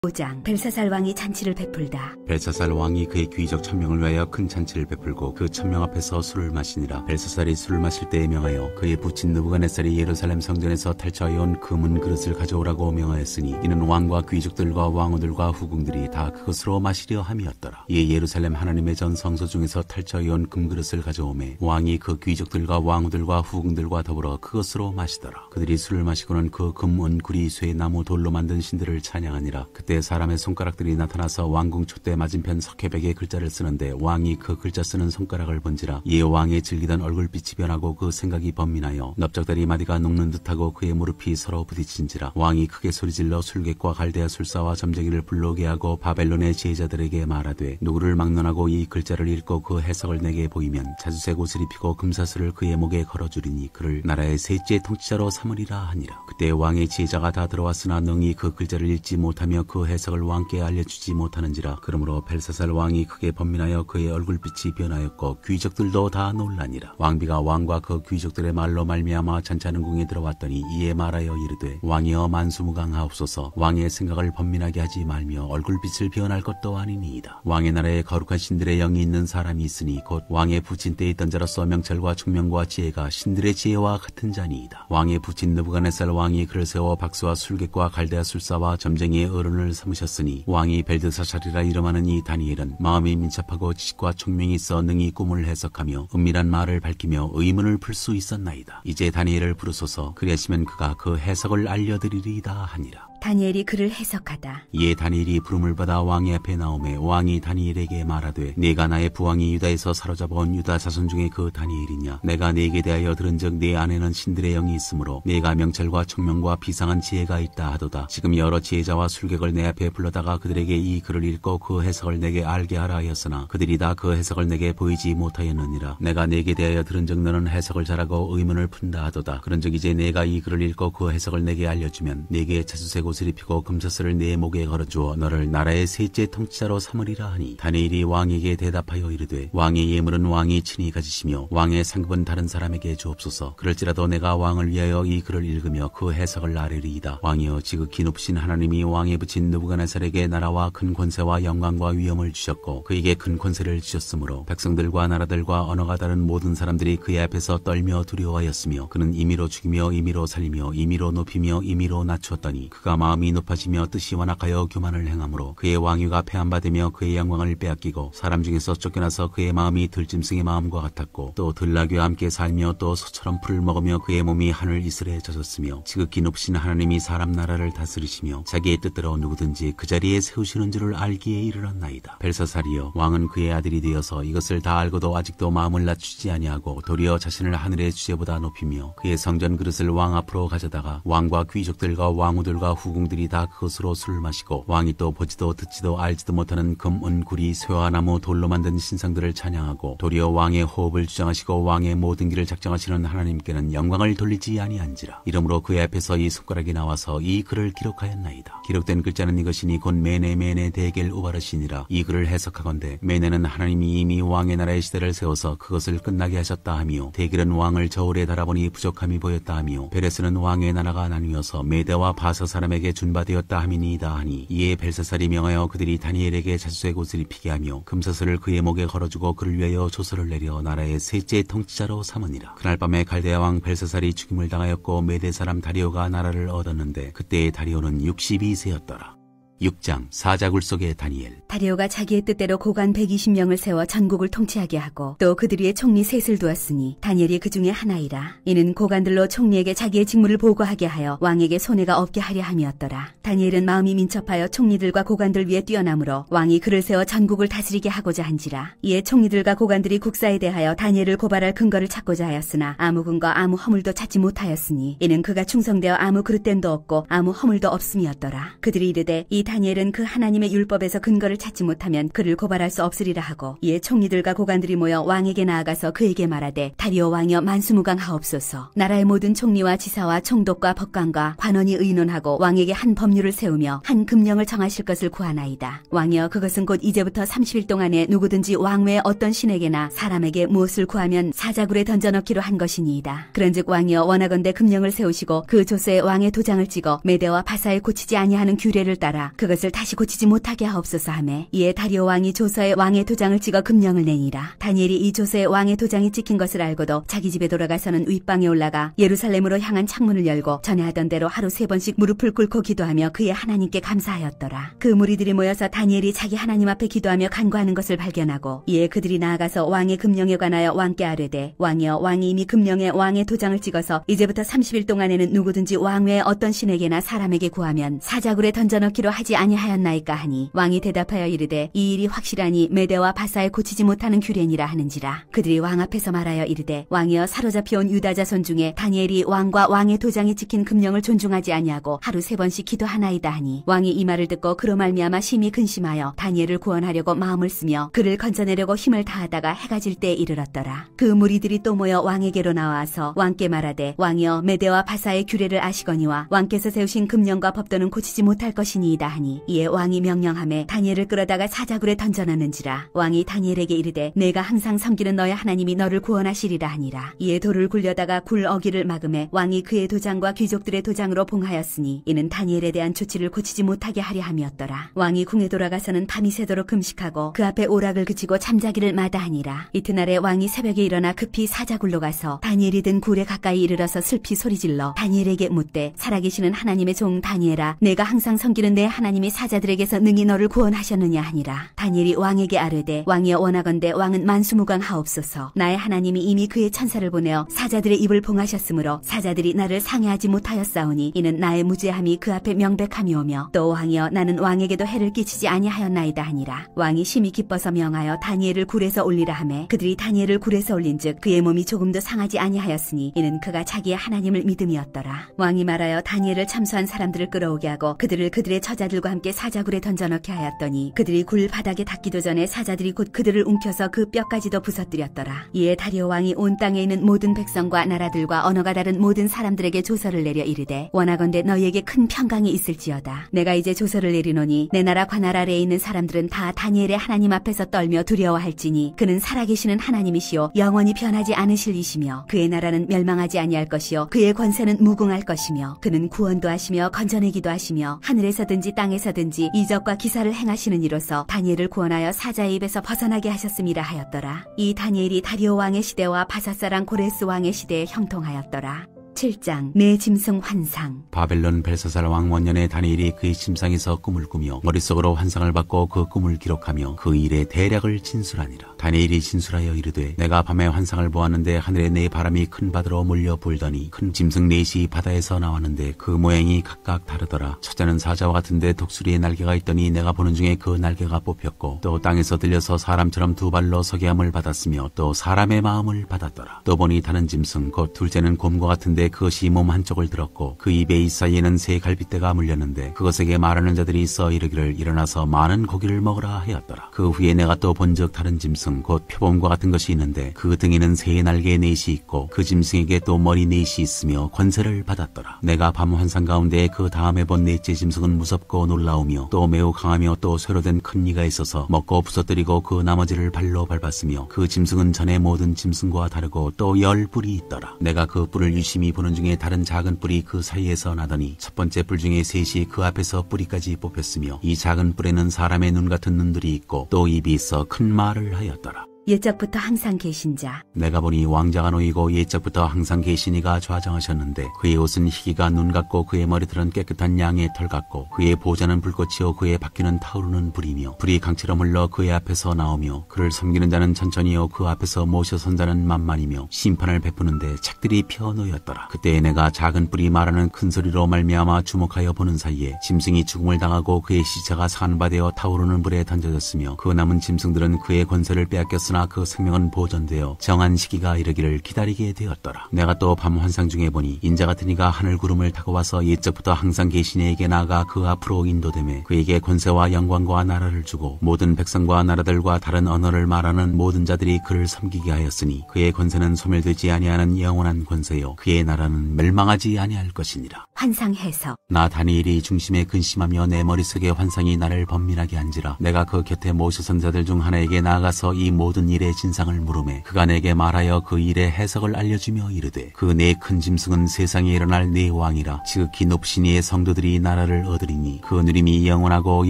5장 벨사살 왕이 잔치를 베풀다. 벨사살 왕이 그의 귀족 1000명을 위하여 큰 잔치를 베풀고 그 1000명 앞에서 술을 마시니라. 벨사살이 술을 마실 때에 명하여 그의 부친 느부갓네살이 예루살렘 성전에서 탈취하여 온 금은 그릇을 가져오라고 명하였으니 이는 왕과 귀족들과 왕후들과 후궁들이 다 그것으로 마시려 함이었더라. 이에 예루살렘 하나님의 전 성소 중에서 탈취하여 온 금그릇을 가져오매 왕이 그 귀족들과 왕후들과 후궁들과 더불어 그것으로 마시더라. 그들이 술을 마시고는 그 금, 은, 구리, 쇠, 나무, 돌로 만든 신들을 찬양하니라. 그때 사람의 손가락들이 나타나서 왕궁 촛대 맞은편 석회벽에 글자를 쓰는데 왕이 그 글자 쓰는 손가락을 본지라. 이에 왕의 즐기던 얼굴빛이 변하고 그 생각이 번민하여 넓적다리 마디가 녹는 듯하고 그의 무릎이 서로 부딪힌지라. 왕이 크게 소리질러 술객과 갈대아 술사와 점쟁이를 불러오게 하고 바벨론의 지혜자들에게 말하되 누구를 막론하고 이 글자를 읽고 그 해석을 내게 보이면 자주색 옷을 입히고 금사슬을 그의 목에 걸어주리니 그를 나라의 셋째 통치자로 삼으리라 하니라. 그때 왕의 지혜자가 다 들어왔으나 능히 그 글자를 읽지 못하며 그 해석을 왕께 알려주지 못하는지라. 그러므로 벨사살 왕이 크게 번민하여 그의 얼굴빛이 변하였고 귀족들도 다 놀라니라. 왕비가 왕과 그 귀족들의 말로 말미암아 잔치하는 궁에 들어왔더니 이에 말하여 이르되 왕이여 만수무강하옵소서. 왕의 생각을 번민하게 하지 말며 얼굴빛을 변할 것도 아니니이다. 왕의 나라에 거룩한 신들의 영이 있는 사람이 있으니 곧 왕의 부친 때에 있던 자로서 명철과 총명과 지혜가 신들의 지혜와 같은 자니이다. 왕의 부친 느부갓네살 왕이 그를 세워 박수와 술객과 갈대아 술사와 점쟁이의 어른을 삼으셨으니 왕이 벨드사살이라 이름하는 이 다니엘은 마음이 민첩하고 지식과 총명이 있어 능히 꿈을 해석하며 은밀한 말을 밝히며 의문을 풀 수 있었나이다. 이제 다니엘을 부르소서. 그리하시면 그가 그 해석을 알려드리리이다 하니라. 다니엘이 그를 해석하다. 이에 다니엘이 부름을 받아 왕의 앞에 나오매 왕이 다니엘에게 말하되 네가 나의 부왕이 유다에서 사로잡아온 유다 자손 중에 그 다니엘이냐. 내가 네게 대하여 들은즉 네 안에는 신들의 영이 있으므로 네가 명철과 총명과 비상한 지혜가 있다 하도다. 지금 여러 지혜자와 술객을 내 앞에 불러다가 그들에게 이 글을 읽고 그 해석을 내게 알게 하라 하였으나 그들이 다 그 해석을 내게 보이지 못하였느니라. 내가 네게 대하여 들은즉 너는 해석을 잘하고 의문을 푼다 하도다. 그런즉 이제 내가 이 글을 읽고 그 해석을 내게 알려주면 네게 자주색 옷을 입히고 금사슬을 네 목에 걸어주어 너를 나라의 셋째 통치자로 삼으리라 하니 다니엘이 왕에게 대답하여 이르되 왕의 예물은 왕이 친히 가지시며 왕의 상급은 다른 사람에게 주옵소서. 그럴지라도 내가 왕을 위하여 이 글을 읽으며 그 해석을 아뢰리이다. 왕이여 지극히 높으신 하나님이 왕에 붙인 느부갓네살에게 나라와 큰 권세와 영광과 위엄을 주셨고 그에게 큰 권세를 주셨으므로 백성들과 나라들과 언어가 다른 모든 사람들이 그의 앞에서 떨며 두려워하였으며 그는 임의로 죽이며 임의로 살리며 임의로 높이며 임의로 낮추었더니 그가 마음이 높아지며 뜻이 완악하여 교만을 행함으로 그의 왕위가 폐한받으며 그의 영광을 빼앗기고 사람 중에서 쫓겨나서 그의 마음이 들짐승의 마음과 같았고 또 들나귀와 함께 살며 또 소처럼 풀을 먹으며 그의 몸이 하늘 이슬에 젖었으며 지극히 높으신 하나님이 사람 나라를 다스리시며 자기의 뜻대로 누구든지 그 자리에 세우시는 줄을 알기에 이르렀나이다. 벨사살이여 왕은 그의 아들이 되어서 이것을 다 알고도 아직도 마음을 낮추지 아니하고 도리어 자신을 하늘의 주제보다 높이며 그의 성전 그릇을 왕 앞으로 가져다가 왕과 귀족들과 왕후들과 후궁들이 다 그것으로 술을 마시고 왕이 또 보지도 듣지도 알지도 못하는 금, 은, 구리, 쇠와 나무, 돌로 만든 신상들을 찬양하고 도리어 왕의 호흡을 주장하시고 왕의 모든 길을 작정하시는 하나님께는 영광을 돌리지 아니한지라. 이러므로 그의 앞에서 이 손가락이 나와서 이 글을 기록하였나이다. 기록된 글자는 이것이니 곧 메네 데겔 우바르시니라. 이 글을 해석하건대 메네는 하나님이 이미 왕의 나라의 시대를 세워서 그것을 끝나게 하셨다 하며 데겔은 왕을 저울에 달아보니 부족함이 보였다 하며 베레스는 왕의 나라가 나뉘어서 메대와 바사 사람에게 준바되었다 함이니이다 하니 이에 벨사살이 명하여 그들이 다니엘에게 자주색 옷을 입히게 하며 금사슬을 그의 목에 걸어주고 그를 위하여 조서를 내려 나라의 셋째 통치자로 삼으니라. 그날 밤에 갈대아 왕 벨사살이 죽임을 당하였고 메대 사람 다리오가 나라를 얻었는데 그때의 다리오는 62세였더라. 6장 사자굴 속의 다니엘. 다리오가 자기의 뜻대로 고관 120명을 세워 전국을 통치하게 하고 또 그들 위에 총리 셋을 두었으니 다니엘이 그 중에 하나이라. 이는 고관들로 총리에게 자기의 직무를 보고하게 하여 왕에게 손해가 없게 하려 함이었더라. 다니엘은 마음이 민첩하여 총리들과 고관들 위에 뛰어나므로 왕이 그를 세워 전국을 다스리게 하고자 한지라. 이에 총리들과 고관들이 국사에 대하여 다니엘을 고발할 근거를 찾고자 하였으나 아무 근거 아무 허물도 찾지 못하였으니 이는 그가 충성되어 아무 그릇됨도 없고 아무 허물도 없음이었더라. 그들이 이르되 이 다니엘은 그 하나님의 율법에서 근거를 찾지 못하면 그를 고발할 수 없으리라 하고 이에 총리들과 고관들이 모여 왕에게 나아가서 그에게 말하되 다리오 왕이여 만수무강하옵소서. 나라의 모든 총리와 지사와 총독과 법관과 관원이 의논하고 왕에게 한 법률을 세우며 한 금령을 정하실 것을 구하나이다. 왕이여 그것은 곧 이제부터 30일 동안에 누구든지 왕 외에 어떤 신에게나 사람에게 무엇을 구하면 사자굴에 던져넣기로 한 것이니이다. 그런즉 왕이여 원하건대 금령을 세우시고 그 조서에 왕의 도장을 찍어 메대와 바사에 고치지 아니하는 규례를 따라 그것을 다시 고치지 못하게 하옵소서 하매 이에 다리오 왕이 조서에 왕의 도장을 찍어 금령을 내니라. 다니엘이 이 조서에 왕의 도장이 찍힌 것을 알고도 자기 집에 돌아가서는 윗방에 올라가 예루살렘으로 향한 창문을 열고 전에 하던 대로 하루 3번씩 무릎을 꿇고 기도하며 그의 하나님께 감사하였더라. 그 무리들이 모여서 다니엘이 자기 하나님 앞에 기도하며 간구하는 것을 발견하고 이에 그들이 나아가서 왕의 금령에 관하여 왕께 아뢰되 왕이여 왕이 이미 금령에 왕의 도장을 찍어서 이제부터 30일 동안에는 누구든지 왕 외에 어떤 신에게나 사람에게 구하면 사자굴에 던져넣기로 하지 아니하였나이까 하니 왕이 대답하여 이르되 이 일이 확실하니 메대와 바사에 고치지 못하는 규례니라 하는지라. 그들이 왕 앞에서 말하여 이르되 왕이여 사로잡혀온 유다 자손 중에 다니엘이 왕과 왕의 도장이 찍힌 금령을 존중하지 아니하고 하루 3번씩 기도하나이다 하니 왕이 이 말을 듣고 그로 말미암아 심히 근심하여 다니엘을 구원하려고 마음을 쓰며 그를 건져내려고 힘을 다하다가 해가 질 때에 이르렀더라. 그 무리들이 또 모여 왕에게로 나와서 왕께 말하되 왕이여 메대와 바사의 규례를 아시거니와 왕께서 세우신 금령과 법도는 고치지 못할 것이니이다 하니 이에 왕이 명령하매 다니엘을 끌어다가 사자굴에 던져넣는지라. 왕이 다니엘에게 이르되 내가 항상 섬기는 너의 하나님이 너를 구원하시리라 하니라. 이에 돌을 굴려다가 굴 어기를 막음에 왕이 그의 도장과 귀족들의 도장으로 봉하였으니 이는 다니엘에 대한 조치를 고치지 못하게 하려 함이었더라. 왕이 궁에 돌아가서는 밤이 새도록 금식하고 그 앞에 오락을 그치고 잠자기를 마다하니라. 이튿날에 왕이 새벽에 일어나 급히 사자굴로 가서 다니엘이 든 굴에 가까이 이르러서 슬피 소리질러 다니엘에게 묻되 살아계시는 하나님의 종 다니엘아 내가 항상 섬기는 내 하나님이 사자들에게서 능히 너를 구원하셨느냐 하니라. 다니엘이 왕에게 아뢰되 왕이여 원하건대 왕은 만수무강하옵소서. 나의 하나님이 이미 그의 천사를 보내어 사자들의 입을 봉하셨으므로 사자들이 나를 상해하지 못하였사오니 이는 나의 무죄함이 그 앞에 명백함이오며 또 왕이여 나는 왕에게도 해를 끼치지 아니하였나이다 하니라. 왕이 심히 기뻐서 명하여 다니엘을 굴에서 올리라 하매 그들이 다니엘을 굴에서 올린즉 그의 몸이 조금도 상하지 아니하였으니 이는 그가 자기의 하나님을 믿음이었더라. 왕이 말하여 다니엘을 참수한 사람들을 끌어오게 하고 그들을 그들의 처자들과 함께 사자굴에 던져넣게 하였더니 그들이 굴 바닥에 닿기도 전에 사자들이 곧 그들을 움켜서 그 뼈까지도 부서뜨렸더라. 이에 다리오 왕이 온 땅에 있는 모든 백성과 나라들과 언어가 다른 모든 사람들에게 조서를 내려 이르되 원하건대 너희에게 큰 평강이 있을지어다. 내가 이제 조서를 내리노니 내 나라 관할 아래에 있는 사람들은 다 다니엘의 하나님 앞에서 떨며 두려워할지니 그는 살아계시는 하나님이시오 영원히 변하지 않으실 이시며 그의 나라는 멸망하지 아니할 것이요 그의 권세는 무궁할 것이며 그는 구원도 하시며 건져내기도 하시며 하늘에서든지 땅에서든지 이적과 기사를 행하시는 이로써 다니엘을 구원하여 사자의 입에서 벗어나게 하셨음이라 하였더라. 이 다니엘이 다리오 왕의 시대와 바사사랑 고레스 왕의 시대에 형통하였더라. 7장 내 짐승 환상. 바벨론 벨사살 왕 원년에 다니엘이 그의 침상에서 꿈을 꾸며 머릿속으로 환상을 받고 그 꿈을 기록하며 그 일의 대략을 진술하니라. 다니엘이 진술하여 이르되 내가 밤에 환상을 보았는데 하늘에 네 바람이 큰 바다로 몰려 불더니 큰 짐승 넷이 바다에서 나왔는데 그 모양이 각각 다르더라. 첫째는 사자와 같은데 독수리의 날개가 있더니 내가 보는 중에 그 날개가 뽑혔고 또 땅에서 들려서 사람처럼 두 발로 서게 함을 받았으며 또 사람의 마음을 받았더라. 또 보니 다른 짐승 곧 둘째는 곰과 같은데 그것이 몸 한쪽을 들었고 그 입에 이 사이에는 새 갈빗대가 물렸는데 그것에게 말하는 자들이 있어 이르기를 일어나서 많은 고기를 먹으라 하였더라. 그 후에 내가 또 본즉 다른 짐승 곧 표범과 같은 것이 있는데 그 등에는 새 날개 넷이 있고 그 짐승에게 또 머리 넷이 있으며 권세를 받았더라. 내가 밤 환상 가운데 그 다음에 본 넷째 짐승은 무섭고 놀라우며 또 매우 강하며 또 쇠로 된 큰 이가 있어서 먹고 부서뜨리고 그 나머지를 발로 밟았으며 그 짐승은 전에 모든 짐승과 다르고 또 10뿔이 있더라. 내가 그 뿔을 유심히 보는 중에 다른 작은 뿔이 그 사이에서 나더니 첫 번째 뿔 중에 셋이 그 앞에서 뿌리까지 뽑혔으며 이 작은 뿔에는 사람의 눈 같은 눈들이 있고 또 입이 있어 큰 말을 하였더라. 옛적부터 항상 계신 자. 내가 보니 왕자가 놓이고 옛적부터 항상 계신 이가 좌정하셨는데 그의 옷은 희기가 눈 같고 그의 머리털은 깨끗한 양의 털 같고 그의 보좌는 불꽃이요 그의 바퀴는 타오르는 불이며 불이 강처럼 흘러 그의 앞에서 나오며 그를 섬기는 자는 천천히요 그 앞에서 모셔 선 자는 만만이며 심판을 베푸는데 책들이 펴 놓였더라. 그때 내가 작은 뿔이 말하는 큰 소리로 말미암아 주목하여 보는 사이에 짐승이 죽음을 당하고 그의 시체가 산바되어 타오르는 불에 던져졌으며 그 남은 짐승들은 그의 권세를 빼앗겼으나 그 생명은 보존되어 정한 시기가 이르기를 기다리게 되었더라. 내가 또 밤 환상 중에 보니 인자 같은 이가 하늘 구름을 타고 와서 옛적부터 항상 계신 이에게 나아가 그 앞으로 인도되매 그에게 권세와 영광과 나라를 주고 모든 백성과 나라들과 다른 언어를 말하는 모든 자들이 그를 섬기게 하였으니 그의 권세는 소멸되지 아니하는 영원한 권세요 그의 나라는 멸망하지 아니할 것이니라. 환상 해석. 나 다니엘이 중심에 근심하며 내 머릿속에 환상이 나를 번민하게 한지라 내가 그 곁에 모셔선 자들 중 하나에게 나아가서 이 모든 일의 진상을 물으매 그가 내게 말하여 그 일의 해석을 알려주며 이르되 그 내 큰 짐승은 세상에 일어날 네 왕이라 지극히 높으신 이의 성도들이 나라를 얻으리니 그 누림이 영원하고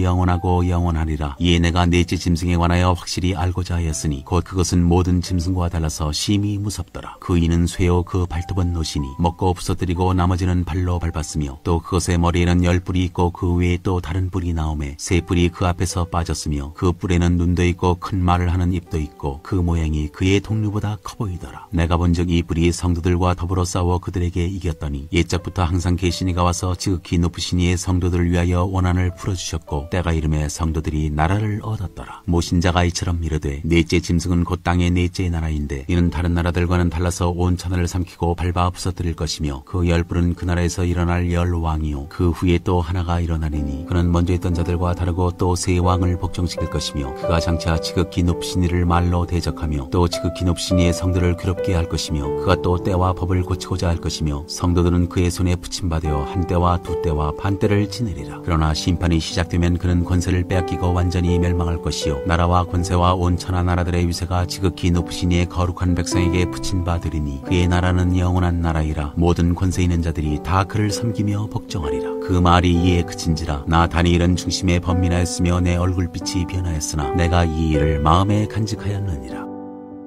영원하고 영원하리라. 이에 내가 넷째 짐승에 관하여 확실히 알고자 하였으니 곧 그것은 모든 짐승과 달라서 심히 무섭더라. 그 이는 쇠요 그 발톱은 노시니 먹고 부서뜨리고 나머지는 발로 밟았으며 또 그것의 머리에는 10뿔이 있고 그 외에 또 다른 뿔이 나오매 3뿔이 그 앞에서 빠졌으며 그 뿔에는 눈도 있고 큰 말을 하는 입도 있고 그 모양이 그의 동류보다 커 보이더라. 내가 본즉 이 뿔이 성도들과 더불어 싸워 그들에게 이겼더니 옛적부터 항상 계신 이가 와서 지극히 높으신 이의 성도들을 위하여 원한을 풀어주셨고 때가 이름에 성도들이 나라를 얻었더라. 모신 자가 이처럼 이르되 넷째 짐승은 곧 땅의 넷째 나라인데 이는 다른 나라들과는 달라서 온 천하를 삼키고 밟아 부서뜨릴 것이며 그 10뿔은 그 나라에서 일어날 10왕이요 그 후에 또 하나가 일어나리니 그는 먼저 있던 자들과 다르고 또 세 왕을 복종시킬 것이며 그가 장차 지극히 높으신 이를 말로 대적하며 또 지극히 높으신 이의 성도를 괴롭게 할 것이며 그가 또 때와 법을 고치고자 할 것이며 성도들은 그의 손에 붙임받아 한 때와 두 때와 반 때를 지내리라. 그러나 심판이 시작되면 그는 권세를 빼앗기고 완전히 멸망할 것이요 나라와 권세와 온 천하 나라들의 위세가 지극히 높으신 이의 거룩한 백성에게 붙임받으리니 그의 나라는 영원한 나라이라. 모든 권세 있는 자들이 다 그를 섬기며 복종하리라. 그 말이 이에 그친지라 나 다니엘은 중심에 번민하였으며 내 얼굴빛이 변하였으나 내가 이 일을 마음에 간직하였느니라.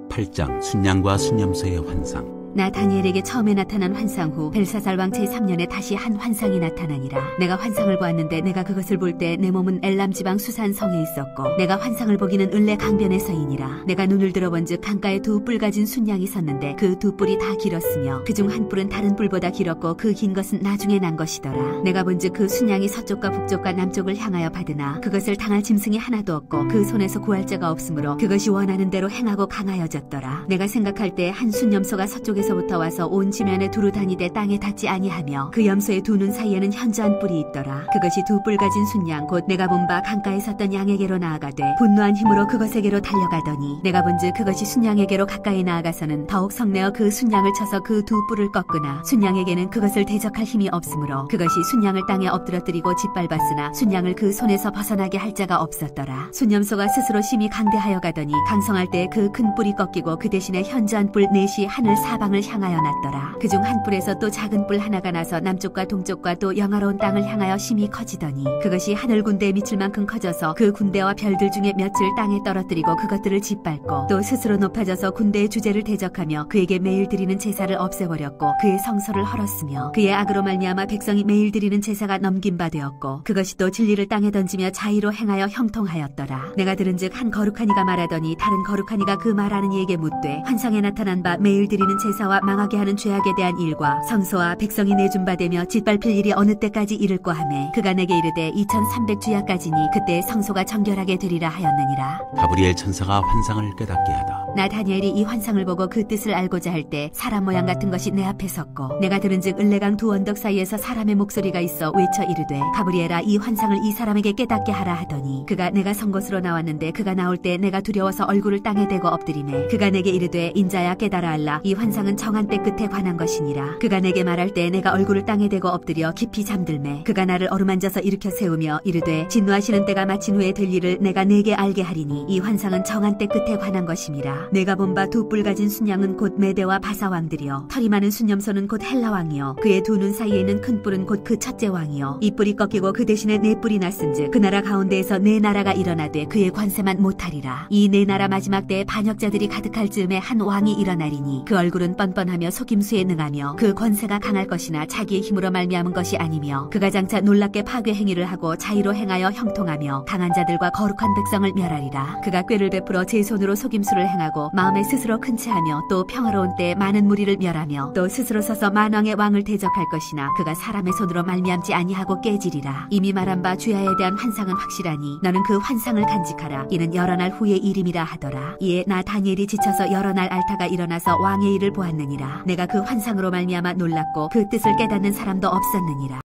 8장 순양과 순념소의 환상. 나 다니엘에게 처음에 나타난 환상 후 벨사살 왕 제3년에 다시 한 환상이 나타나니라. 내가 환상을 보았는데 내가 그것을 볼 때 내 몸은 엘람 지방 수산 성에 있었고 내가 환상을 보기는 을레 강변에서이니라. 내가 눈을 들어본즉 강가에 두 뿔 가진 순양이 섰는데 그 두 뿔이 다 길었으며 그중 한 뿔은 다른 뿔보다 길었고 그 긴 것은 나중에 난 것이더라. 내가 본즉 그 순양이 서쪽과 북쪽과 남쪽을 향하여 받으나 그것을 당할 짐승이 하나도 없고 그 손에서 구할 자가 없으므로 그것이 원하는 대로 행하고 강하여졌더라. 내가 생각할 때 한 순염소가 서쪽에서부터 와서 온 지면에 두루 다니되 땅에 닿지 아니하며 그 염소의 두 눈 사이에는 현저한 뿔이 있더라. 그것이 두 뿔 가진 순양 곧 내가 본 바 강가에 섰던 양에게로 나아가되 분노한 힘으로 그것에게로 달려가더니 내가 본즉 그것이 순양에게로 가까이 나아가서는 더욱 성내어 그 순양을 쳐서 그 두 뿔을 꺾으나 순양에게는 그것을 대적할 힘이 없으므로 그것이 순양을 땅에 엎드러뜨리고 짓밟았으나 순양을 그 손에서 벗어나게 할 자가 없었더라. 순염소가 스스로 심히 강대하여 가더니 강성할 때 그 큰 뿔이 꺾이고 그 대신에 현저한 뿔 넷이 하늘 사방을 향하여 났더라. 그중 한 뿔에서 또 작은 뿔 하나가 나서 남쪽과 동쪽과 또 영화로운 땅을 향하여 심히 커지더니 그것이 하늘 군대에 미칠 만큼 커져서 그 군대와 별들 중에 몇을 땅에 떨어뜨리고 그것들을 짓밟고 또 스스로 높아져서 군대의 주제를 대적하며 그에게 매일 드리는 제사를 없애버렸고 그의 성소를 헐었으며 그의 악으로 말미암아 백성이 매일 드리는 제사가 넘긴 바 되었고 그것이 또 진리를 땅에 던지며 자의로 행하여 형통하였더라. 내가 들은즉 한 거룩한 이가 말하더니 다른 거룩한 이가 그 말하는 이에게 묻되 환상에 나타난 바 매일 드리는 제사와 망하게 하는 죄악에 대한 일과 성소와 백성이 내준 바 되며 짓밟힐 일이 어느 때까지 이를꼬 하매 그가 내게 이르되 2300주야까지니 그때 성소가 정결하게 되리라 하였느니라. 가브리엘 천사가 환상을 깨닫게 하다. 나 다니엘이 이 환상을 보고 그 뜻을 알고자 할 때 사람 모양 같은 것이 내 앞에 섰고 내가 들은즉 을레강 두 언덕 사이에서 사람의 목소리가 있어 외쳐 이르되 가브리엘아 이 환상을 이 사람에게 깨닫게 하라 하더니 그가 내가 선 곳으로 나왔는데 그가 나올 때 내가 두려워서 얼굴을 땅에 대고 엎드리매 그가 내게 이르되 인자야 깨달아 알라 이 환상은 정한 때 끝에 관한 것이니라. 그가 내게 말할 때 내가 얼굴을 땅에 대고 엎드려 깊이 잠들매 그가 나를 어루만져서 일으켜 세우며 이르되 진노하시는 때가 마친 후에 될 일을 내가 네게 알게 하리니 이 환상은 정한 때 끝에 관한 것임이라. 내가 본 바 두 뿔 가진 순양은 곧 메대와 바사 왕들이요 털이 많은 순염소는 곧 헬라 왕이요 그의 두 눈 사이에 있는 큰 뿔은 곧 그 첫째 왕이요 이 뿔이 꺾이고 그 대신에 네 뿔이 났은즉 그 나라 가운데에서 네 나라가 일어나되 그의 관세만 못하리라. 이 네 나라 마지막 때에 반역자들이 가득할 즈음에 한 왕이 일어나리니 그 얼굴은 뻔뻔하며 속임수에 능하며 그 권세가 강할 것이나 자기의 힘으로 말미암은 것이 아니며 그가 장차 놀랍게 파괴 행위를 하고 자의로 행하여 형통하며 강한 자들과 거룩한 백성을 멸하리라. 그가 꾀를 베풀어 제 손으로 속임수를 행하고 마음에 스스로 큰 채하며 또 평화로운 때에 많은 무리를 멸하며 또 스스로 서서 만왕의 왕을 대적할 것이나 그가 사람의 손으로 말미암지 아니하고 깨지리라. 이미 말한 바 주야에 대한 환상은 확실하니 너는 그 환상을 간직하라. 이는 여러 날 후의 일임이라 하더라. 이에 나 다니엘이 지쳐서 여러 날 앓다가 일어나서 왕의 일을 보았느니라. 내가 그 환상으로 말미암아 놀랐고 그 뜻을 깨닫는 사람도 없었느니라.